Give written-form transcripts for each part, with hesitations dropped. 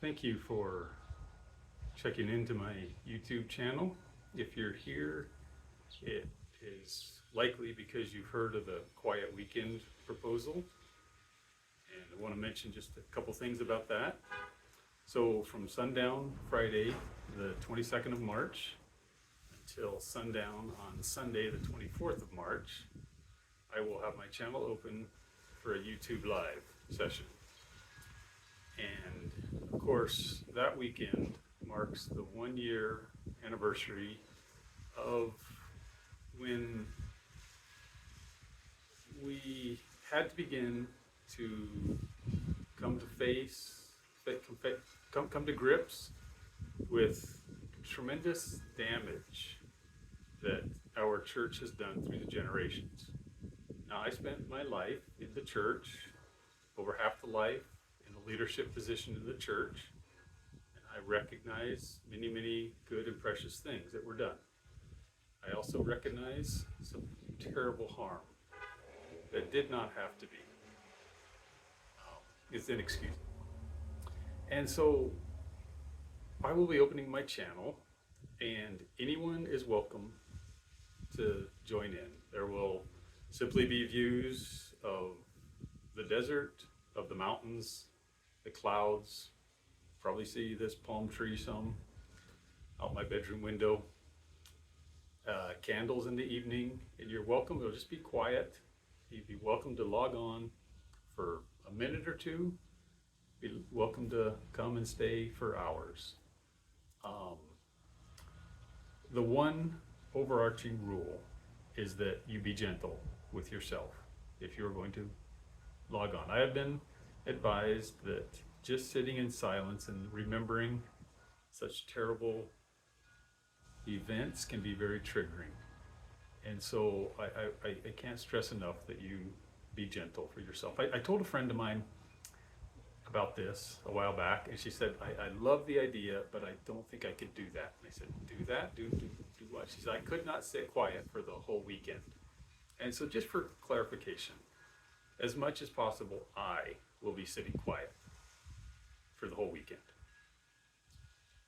Thank you for checking into my YouTube channel. If you're here, it is likely because you've heard of the Quiet Weekend proposal. And I want to mention just a couple things about that. So from sundown Friday, the 22nd of March, until sundown on Sunday, the 24th of March, I will have my channel open for a YouTube live session. And of course, that weekend marks the 1-year anniversary of when we had to begin to come to grips with tremendous damage that our church has done through the generations. Now, I spent my life in the church, over half the life in a leadership position in the church, and I recognize many, many good and precious things that were done. I also recognize some terrible harm that did not have to be. It's inexcusable. And so I will be opening my channel, and anyone is welcome to join in. There will simply be views of the desert, of the mountains, the clouds. Probably see this palm tree some out my bedroom window. Candles in the evening, and you're welcome. It'll just be quiet. You'd be welcome to log on for a minute or two. Be welcome to come and stay for hours. The one overarching rule is that you be gentle with yourself if you're going to log on. I have been advised that just sitting in silence and remembering such terrible events can be very triggering. And so I can't stress enough that you be gentle for yourself. I told a friend of mine about this a while back, and she said, I love the idea, but I don't think I could do that. And I said, do that? Do what? She said, I could not sit quiet for the whole weekend. And so just for clarification, as much as possible, I will be sitting quiet for the whole weekend.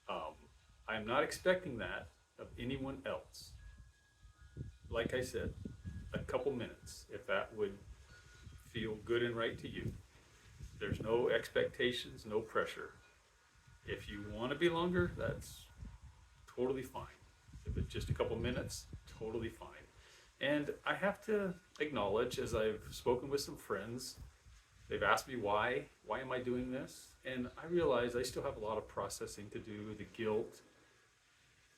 I am not expecting that of anyone else. Like I said, a couple minutes, if that would feel good and right to you. There's no expectations, no pressure. If you want to be longer, that's totally fine. If it's just a couple minutes, totally fine. And I have to acknowledge, as I've spoken with some friends, they've asked me why am I doing this? And I realize I still have a lot of processing to do, the guilt,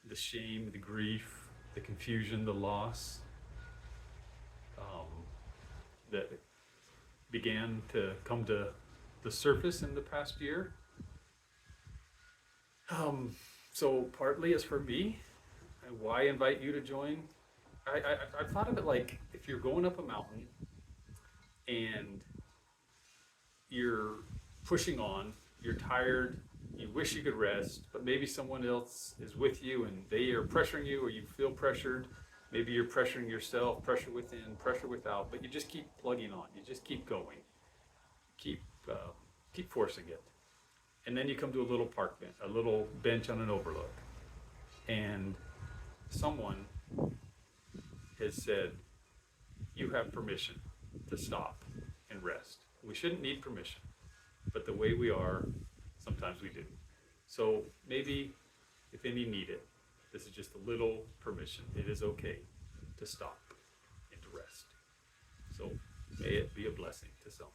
the shame, the grief, the confusion, the loss that began to come to the surface in the past year. So partly is for me, and why invite you to join. I thought of it like if you're going up a mountain and you're pushing on, you're tired, you wish you could rest, but maybe someone else is with you and they are pressuring you, or you feel pressured. Maybe you're pressuring yourself, pressure within, pressure without, but you just keep plugging on. You just keep going, keep forcing it. And then you come to a little park bench, a little bench on an overlook, and someone has said, you have permission to stop and rest. We shouldn't need permission, but the way we are, sometimes we do. So maybe, if any need it, this is just a little permission. It is okay to stop and to rest. So may it be a blessing to some.